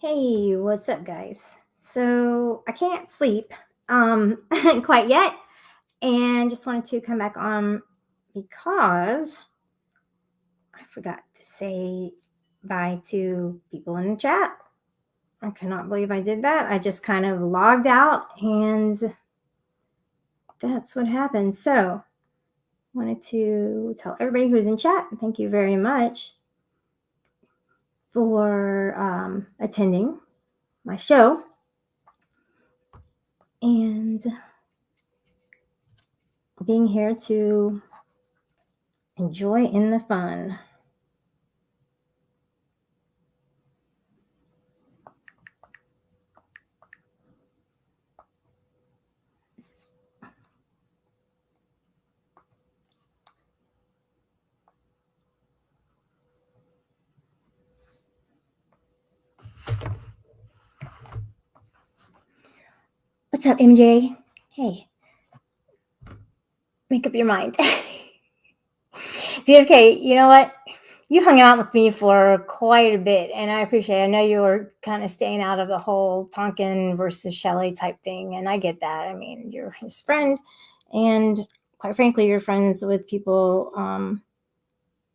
Hey, what's up, guys? So I can't sleep quite yet, and just wanted to come back on because I forgot to say bye to people in the chat. I cannot believe I did that. I just kind of logged out, and that's what happened. So wanted to tell everybody who's in chat, thank you very much for attending my show. And being here to enjoy in the fun. What's up, MJ? Hey, make up your mind. DFK, you know what? You hung out with me for quite a bit, and I appreciate it. I know you were kind of staying out of the whole Tonkin versus Shelley type thing, and I get that. I mean, you're his friend, and quite frankly, you're friends with people I'm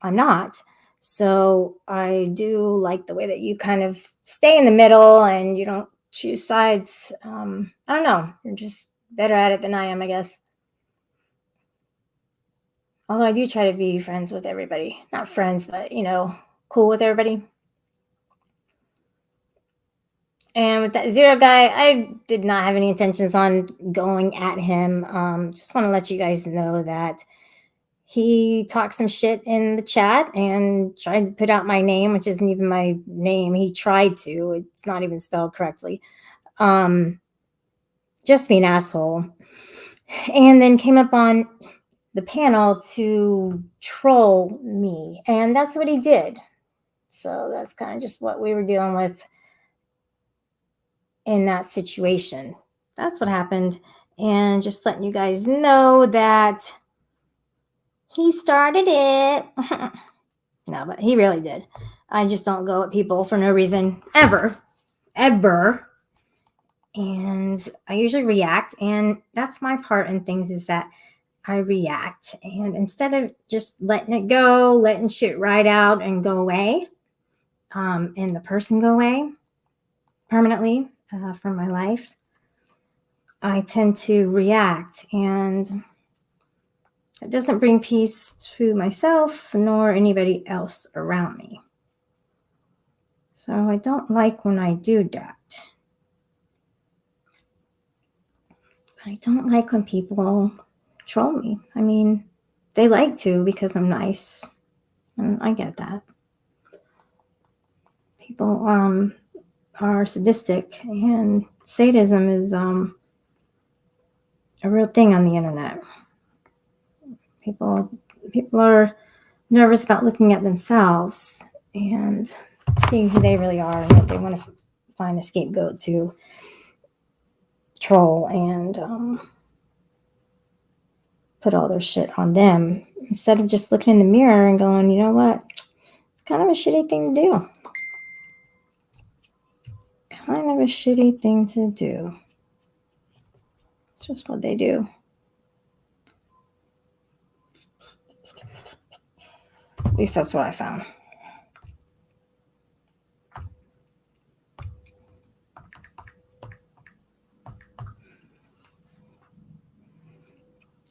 not. So I do like the way that you kind of stay in the middle and you don't choose sides. I don't know. You're just better at it than I am, I guess. Although I do try to be friends with everybody. Not friends, but cool with everybody. And with that Zero guy, I did not have any intentions on going at him. Just want to let you guys know that he talked some shit in the chat and tried to put out my name, which isn't even my name. He tried to. It's not even spelled correctly. Just to be an asshole. And then came up on the panel to troll me. And that's what he did. So that's kind of just what we were dealing with in that situation. That's what happened. And just letting you guys know that he started it. No, but he really did. I just don't go at people for no reason ever. And I usually react. And that's my part in things, is that I react. And instead of just letting it go, letting shit ride out and go away, and the person go away permanently from my life, I tend to react. And it doesn't bring peace to myself nor anybody else around me. So I don't like when I do that. But I don't like when people troll me. I mean, they like to because I'm nice. And I get that. People are sadistic, and sadism is a real thing on the internet. People are nervous about looking at themselves and seeing who they really are, and that they want to find a scapegoat to troll and put all their shit on them, instead of just looking in the mirror and going, you know what, it's kind of a shitty thing to do. It's just what they do. At least that's what I found.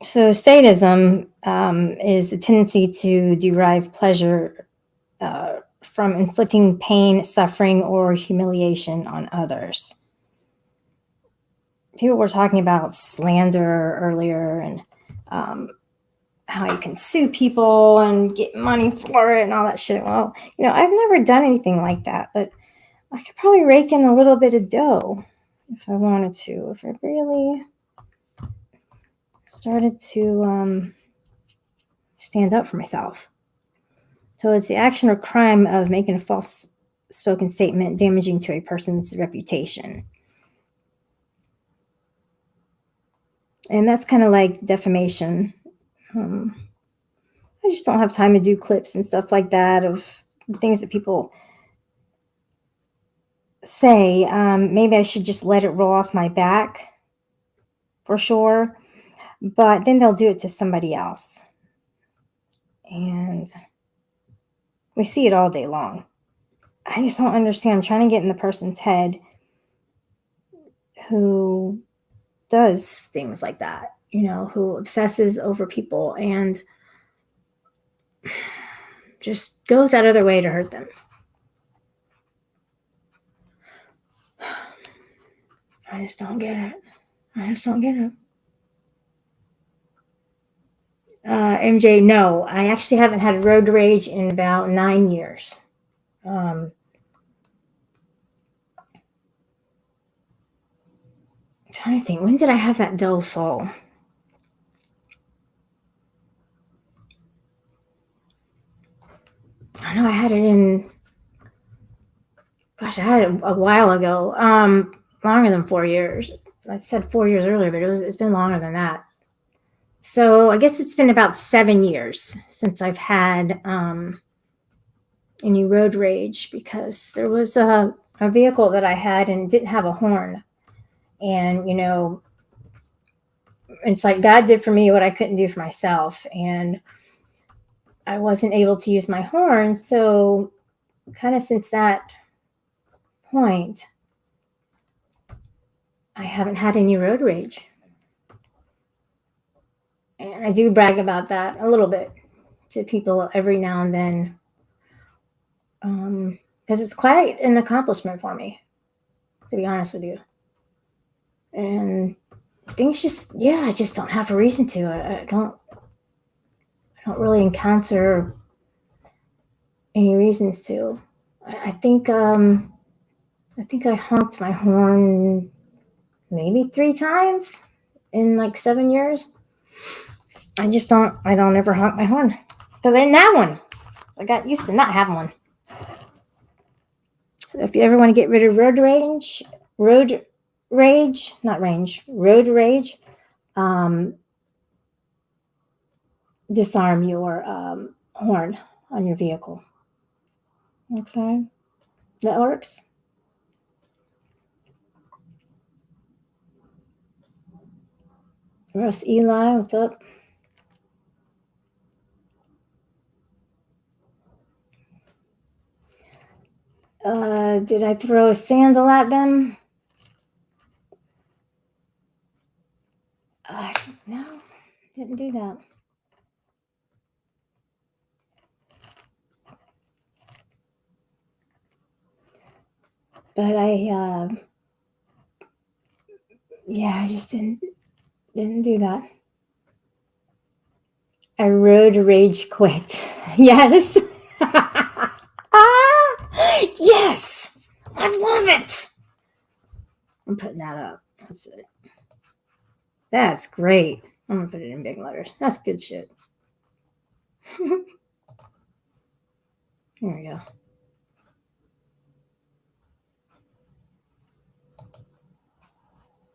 So sadism is the tendency to derive pleasure from inflicting pain, suffering, or humiliation on others. People were talking about slander earlier, and how you can sue people and get money for it and all that shit. Well, I've never done anything like that, but I could probably rake in a little bit of dough if I wanted to, if I really started to stand up for myself. So it's the action or crime of making a false spoken statement damaging to a person's reputation. And that's kind of like defamation. I just don't have time to do clips and stuff like that of things that people say maybe I should just let it roll off my back for sure, but then they'll do it to somebody else. And we see it all day long. I just don't understand. I'm trying to get in the person's head who does things like that, who obsesses over people and just goes out of their way to hurt them. I just don't get it. MJ, no, I actually haven't had road rage in about 9 years. I'm trying to think, when did I have that dull soul? I know I had it in, gosh, I had it a while ago, longer than 4 years. I said 4 years earlier, but it's been longer than that. So I guess it's been about 7 years since I've had any road rage, because there was a vehicle that I had and it didn't have a horn. And, it's like God did for me what I couldn't do for myself. And I wasn't able to use my horn. So, kind of since that point, I haven't had any road rage. And I do brag about that a little bit to people every now and then, because it's quite an accomplishment for me, to be honest with you. And things I just don't have a reason to. I don't really encounter any reasons to. I think I honked my horn maybe 3 times in like 7 years. I don't ever honk my horn because I didn't have one. I got used to not having one. So if you ever want to get rid of road rage, disarm your horn on your vehicle. Okay, that works. Russ Eli, what's up? Did I throw a sandal at them? No, didn't do that. But I just didn't do that. I road rage quit. Yes. Yes. I love it. I'm putting that up. That's it. That's great. I'm gonna put it in big letters. That's good shit. Here we go.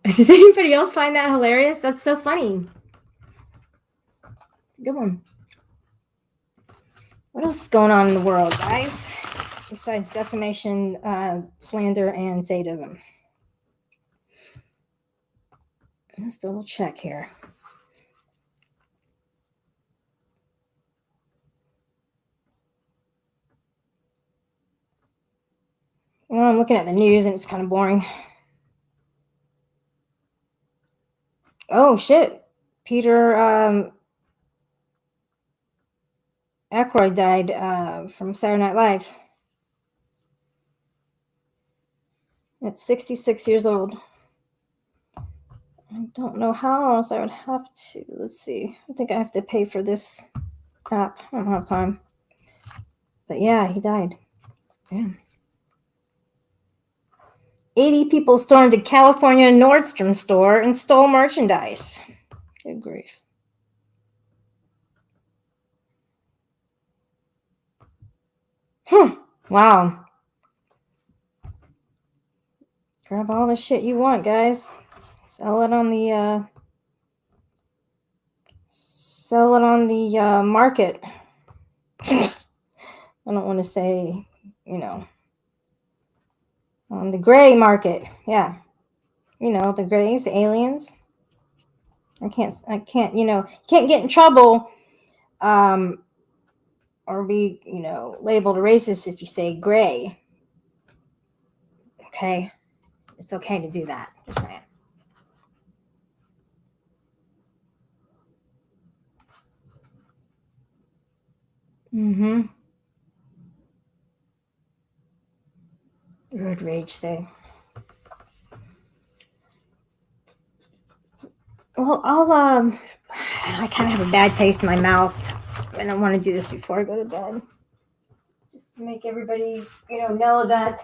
Does anybody else find that hilarious? That's so funny. It's a good one. What else is going on in the world, guys? Besides defamation, slander, and sadism. Let's double check here. Well, I'm looking at the news and it's kind of boring. Oh shit! Peter Aykroyd died from Saturday Night Live at 66 years old. I don't know how else I would have to. Let's see. I think I have to pay for this app. I don't have time. But yeah, he died. Damn. 80 people stormed a California Nordstrom store and stole merchandise. Good grief. Wow. Grab all the shit you want, guys. Sell it on the market. I don't want to say, On the gray market. Yeah. The grays, the aliens. Can't get in trouble, um, or be, labeled a racist if you say gray. Okay. It's okay to do that. Just saying. Mm-hmm. Road rage thing. Well, I kind of have a bad taste in my mouth. I don't want to do this before I go to bed. Just to make everybody, know that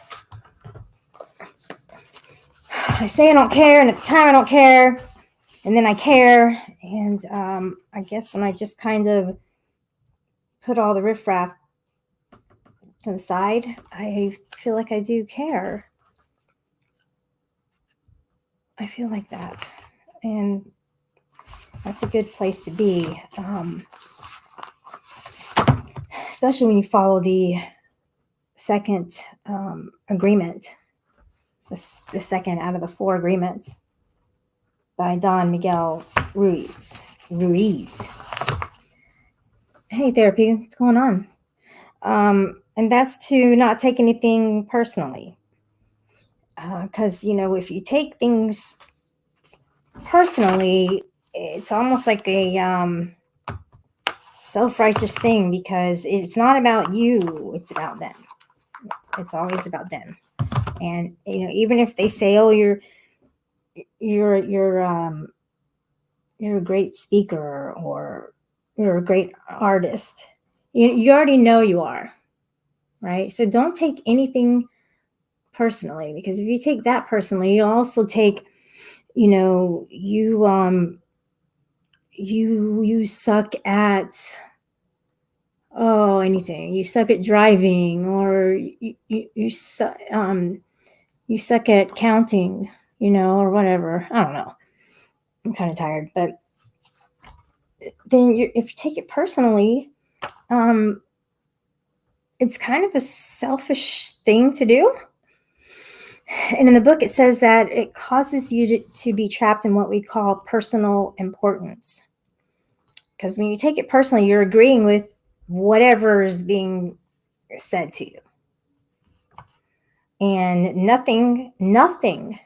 I say I don't care, and at the time I don't care, and then I care, and I guess when I just kind of put all the riffraff to the side, I feel like I do care. I feel like that, and that's a good place to be, especially when you follow the second agreement, the second out of the 4 agreements by Don Miguel Ruiz. Hey, therapy, what's going on? And that's to not take anything personally. Because, if you take things personally, it's almost like a self-righteous thing, because it's not about you, it's about them. It's always about them. And, even if they say, oh, you're a great speaker, or you're a great artist, you already know you are, right? So don't take anything personally, because if you take that personally, you also take, you suck at, anything. You suck at driving, or you suck at counting, or whatever. I don't know. I'm kind of tired, but then if you take it personally, it's kind of a selfish thing to do. And in the book, it says that it causes you to be trapped in what we call personal importance. Because when you take it personally, you're agreeing with whatever is being said to you. And nothing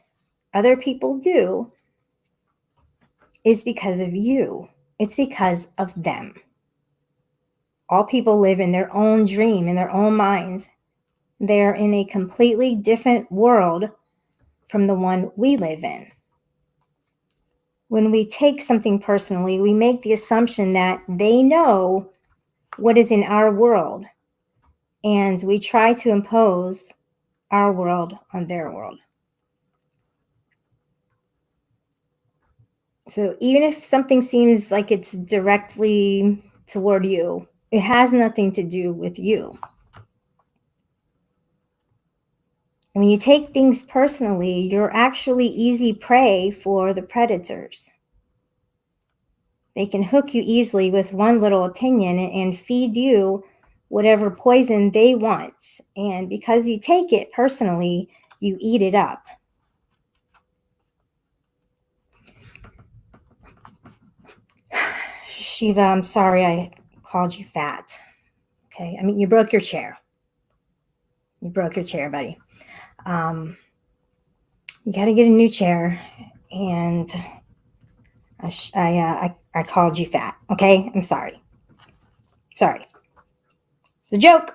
other people do is because of you. It's because of them. All people live in their own dream, in their own minds. They're in a completely different world from the one we live in. When we take something personally, we make the assumption that they know what is in our world, and we try to impose our world on their world. So even if something seems like it's directly toward you, it has nothing to do with you. When you take things personally, you're actually easy prey for the predators. They can hook you easily with one little opinion and feed you whatever poison they want. And because you take it personally, you eat it up. Shiva, I'm sorry I called you fat. Okay, I mean, you broke your chair. You broke your chair, buddy. You got to get a new chair, and I called you fat. Okay, I'm sorry. Sorry. It's a joke.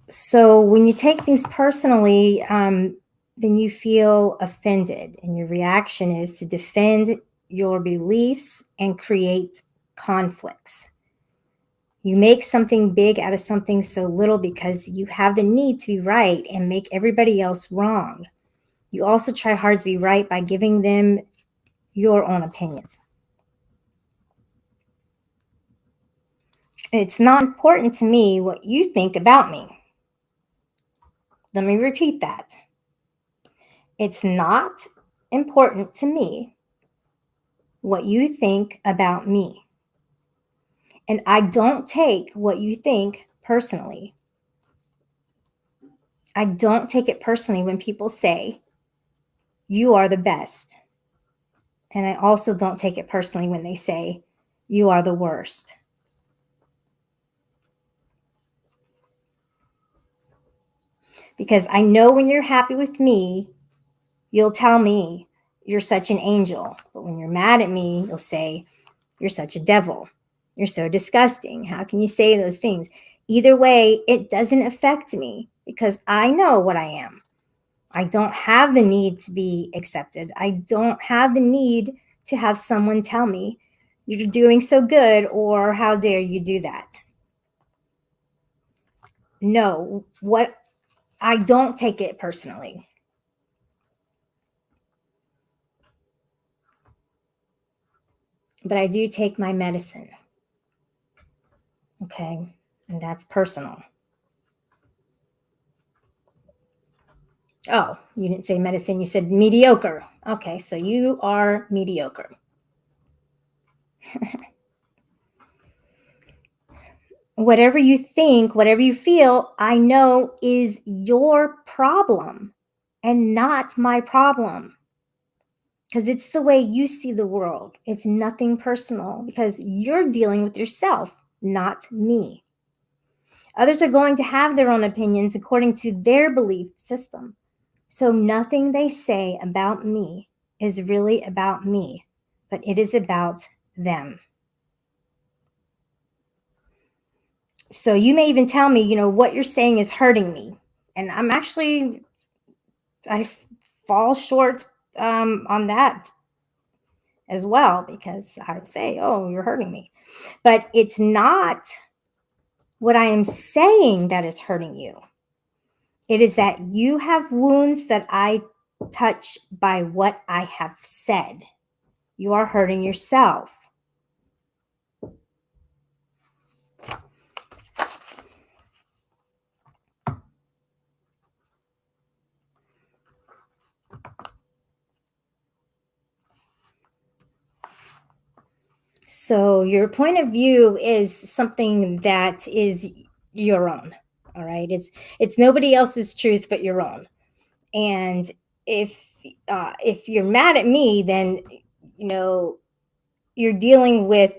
So when you take things personally, then you feel offended, and your reaction is to defend your beliefs and create conflicts. You make something big out of something so little because you have the need to be right and make everybody else wrong. You also try hard to be right by giving them your own opinions. It's not important to me what you think about me. Let me repeat that. It's not important to me what you think about me. And I don't take what you think personally. I don't take it personally when people say, you are the best. And I also don't take it personally when they say, you are the worst. Because I know when you're happy with me, you'll tell me you're such an angel. But when you're mad at me, you'll say, you're such a devil. You're so disgusting. How can you say those things? Either way, it doesn't affect me because I know what I am. I don't have the need to be accepted. I don't have the need to have someone tell me you're doing so good or how dare you do that. No, what I don't take it personally. But I do take my medicine. Okay? And that's personal. Oh, you didn't say medicine, you said mediocre. Okay, so you are mediocre. Whatever you think, whatever you feel, I know is your problem and not my problem. Because it's the way you see the world. It's nothing personal because you're dealing with yourself, not me. Others are going to have their own opinions according to their belief system. So nothing they say about me is really about me, but it is about them. So you may even tell me, what you're saying is hurting me. And I fall short on that as well, because I would say, oh, you're hurting me. But it's not what I am saying that is hurting you. It is that you have wounds that I touch by what I have said. You are hurting yourself. So your point of view is something that is your own. All right. It's nobody else's truth but your own. And if you're mad at me, then you're dealing with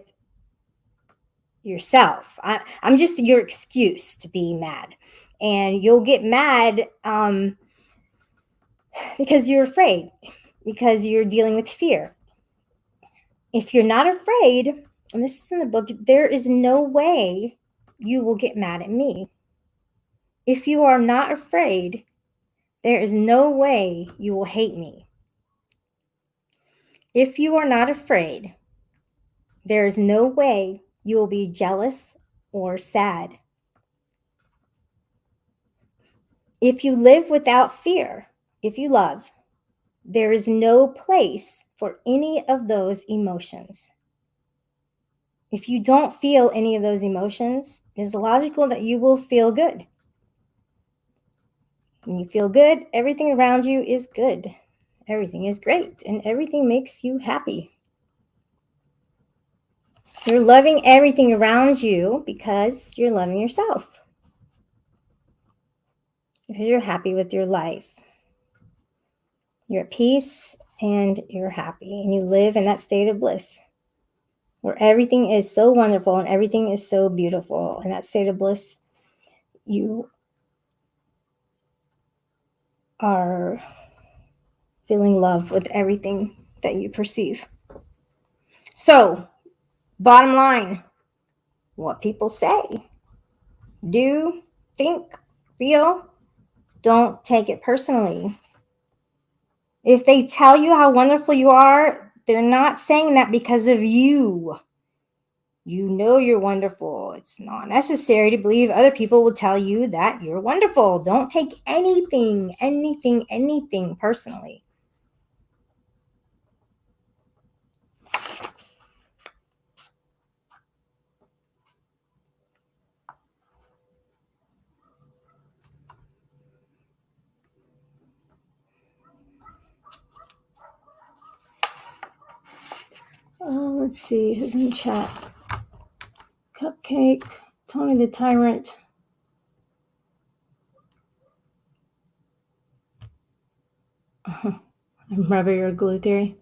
yourself. I'm just your excuse to be mad. And you'll get mad because you're afraid, because you're dealing with fear. If you're not afraid, and this is in the book, there is no way you will get mad at me. If you are not afraid, there is no way you will hate me. If you are not afraid, there is no way you will be jealous or sad. If you live without fear, if you love, there is no place for any of those emotions. If you don't feel any of those emotions, it is logical that you will feel good. When you feel good, everything around you is good. Everything is great, and everything makes you happy. You're loving everything around you because you're loving yourself. Because you're happy with your life. You're at peace and you're happy, and you live in that state of bliss where everything is so wonderful and everything is so beautiful. In that state of bliss, you are feeling love with everything that you perceive. So, bottom line, what people say, do, think, feel, don't take it personally. If they tell you how wonderful you are, they're not saying that because of you. You know you're wonderful. It's not necessary to believe other people will tell you that you're wonderful. Don't take anything personally. Let's see who's in the chat. Cupcake, Tony the Tyrant. Rubber your glue theory.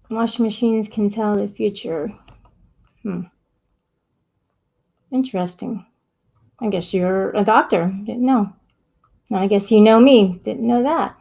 Washing machines can tell the future. Interesting. I guess you're a doctor. Didn't know. I guess you know me. Didn't know that.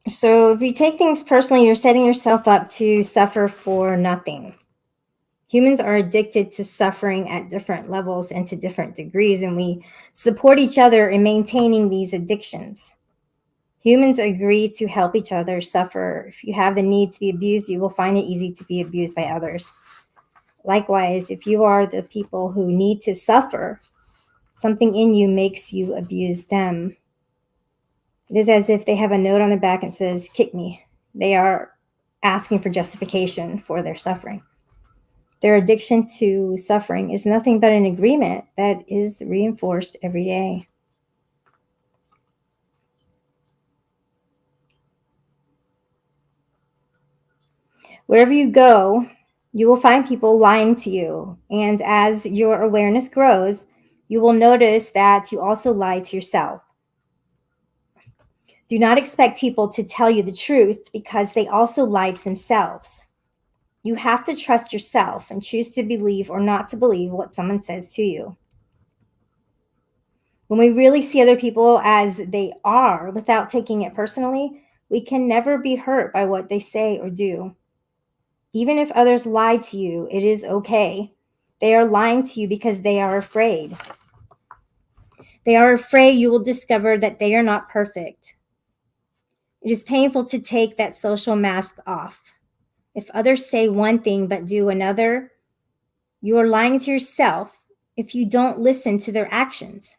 So if you take things personally, you're setting yourself up to suffer for nothing. Humans are addicted to suffering at different levels and to different degrees, and we support each other in maintaining these addictions. Humans agree to help each other suffer. If you have the need to be abused, you will find it easy to be abused by others. Likewise, if you are the people who need to suffer, something in you makes you abuse them. It is as if they have a note on their back and says, "Kick me." They are asking for justification for their suffering. Their addiction to suffering is nothing but an agreement that is reinforced every day. Wherever you go, you will find people lying to you. And as your awareness grows, you will notice that you also lie to yourself. Do not expect people to tell you the truth because they also lie to themselves. You have to trust yourself and choose to believe or not to believe what someone says to you. When we really see other people as they are without taking it personally, we can never be hurt by what they say or do. Even if others lie to you, it is okay. They are lying to you because they are afraid. They are afraid you will discover that they are not perfect. It is painful to take that social mask off. If others say one thing but do another, you are lying to yourself if you don't listen to their actions.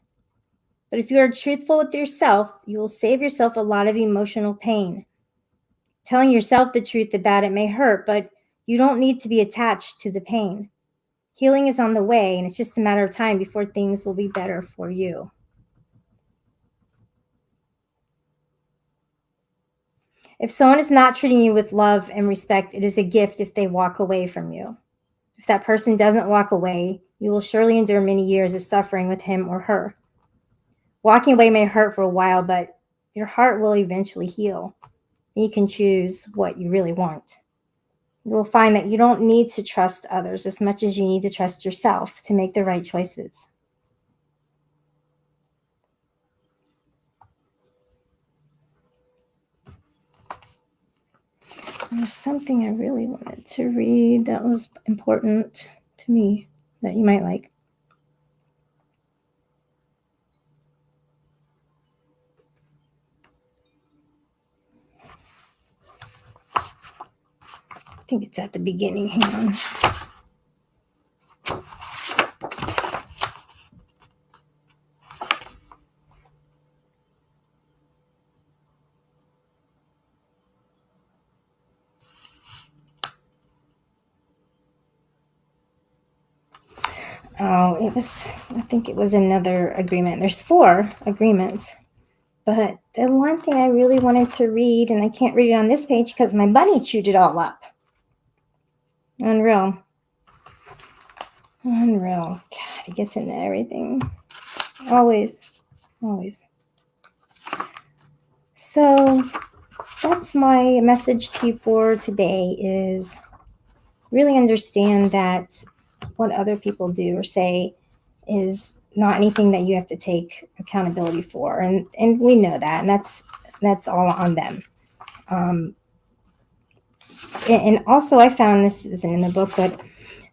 But if you are truthful with yourself, you will save yourself a lot of emotional pain. Telling yourself the truth about it may hurt, but you don't need to be attached to the pain. Healing is on the way, and it's just a matter of time before things will be better for you. If someone is not treating you with love and respect, it is a gift if they walk away from you. If that person doesn't walk away, you will surely endure many years of suffering with him or her. Walking away may hurt for a while, but your heart will eventually heal. You can choose what you really want. You will find that you don't need to trust others as much as you need to trust yourself to make the right choices. There's something I really wanted to read that was important to me that you might like. I think it's at the beginning. Hang on. Oh, I think it was another agreement. There's 4 agreements. But the one thing I really wanted to read, and I can't read it on this page because my bunny chewed it all up. Unreal. God, he gets into everything. Always. So that's my message to you for today is really understand that what other people do or say is not anything that you have to take accountability for. And we know that, and that's all on them. And also I found, this isn't in the book, but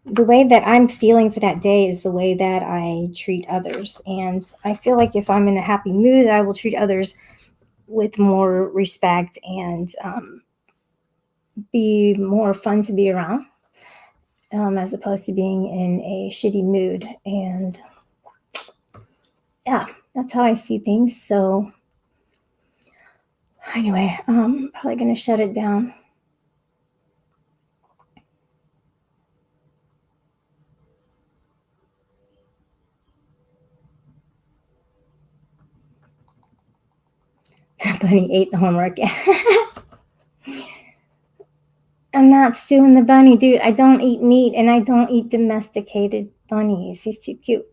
the way that I'm feeling for that day is the way that I treat others. And I feel like if I'm in a happy mood, I will treat others with more respect and be more fun to be around, as opposed to being in a shitty mood. And yeah, that's how I see things. So Anyway, probably gonna shut it down. The bunny ate the homework. I'm not suing the bunny, dude. I don't eat meat and I don't eat domesticated bunnies. He's too cute.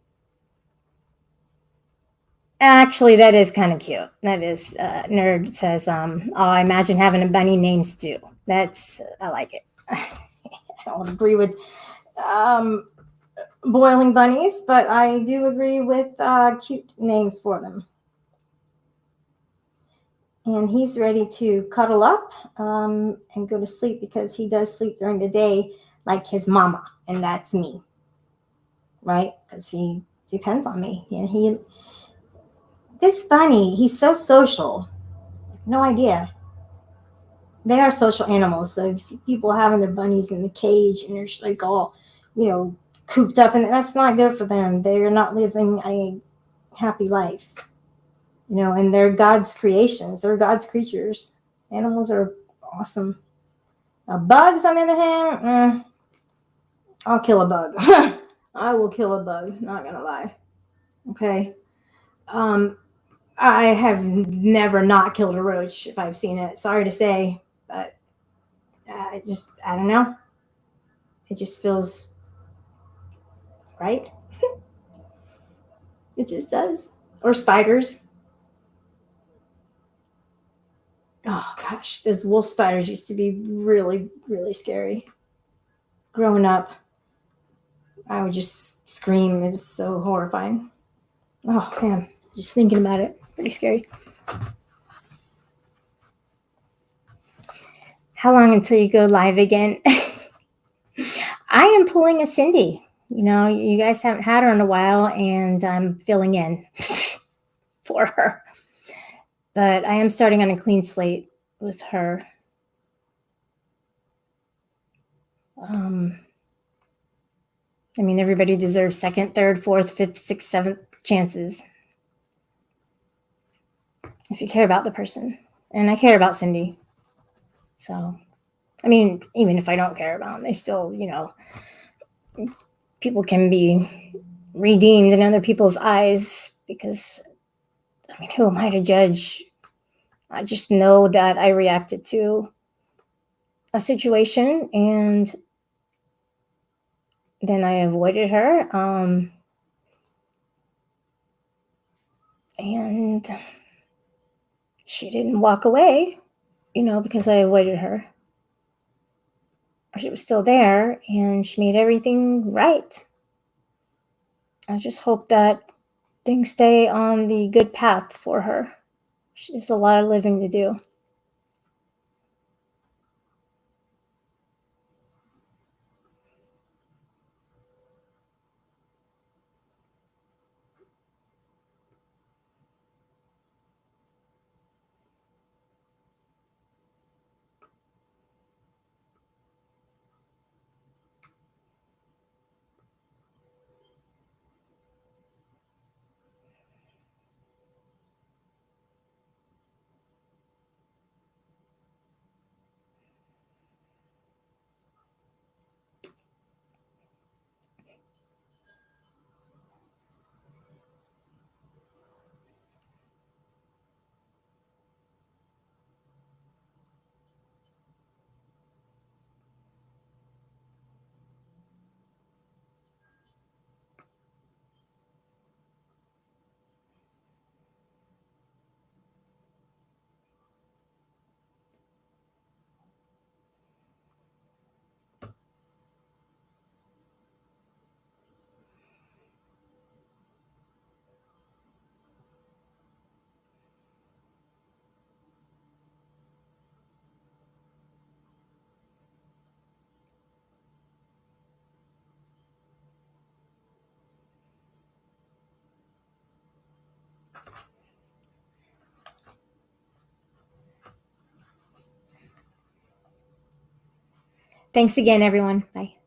Actually, that is kind of cute. That is, Nerd says, oh, I imagine having a bunny named Stew. I like it. I don't agree with boiling bunnies, but I do agree with cute names for them. And he's ready to cuddle up and go to sleep because he does sleep during the day like his mama, and that's me, right? Because he depends on me. And this bunny, he's so social. No idea. They are social animals. So you see people having their bunnies in the cage and they're just like all, cooped up, and that's not good for them. They're not living a happy life, and they're God's creations. They're God's creatures. Animals are awesome. Bugs, on the other hand, I'll kill a bug. I will kill a bug. Not gonna lie. Okay. I have never not killed a roach if I've seen it. Sorry to say, but I don't know. It just feels right. It just does. Or spiders. Oh gosh, those wolf spiders used to be really, really scary. Growing up, I would just scream. It was so horrifying. Oh man, just thinking about it, pretty scary. How long until you go live again? I am pulling a Cindy. You guys haven't had her in a while, and I'm filling in for her. But I am starting on a clean slate with her. Everybody deserves second, third, fourth, fifth, sixth, seventh chances if you care about the person. And I care about Cindy. So, even if I don't care about them, they still, people can be redeemed in other people's eyes because, who am I to judge? I just know that I reacted to a situation and then I avoided her. And she didn't walk away, because I avoided her. She was still there and she made everything right. I just hope that things stay on the good path for her. She has a lot of living to do. Thanks again, everyone. Bye.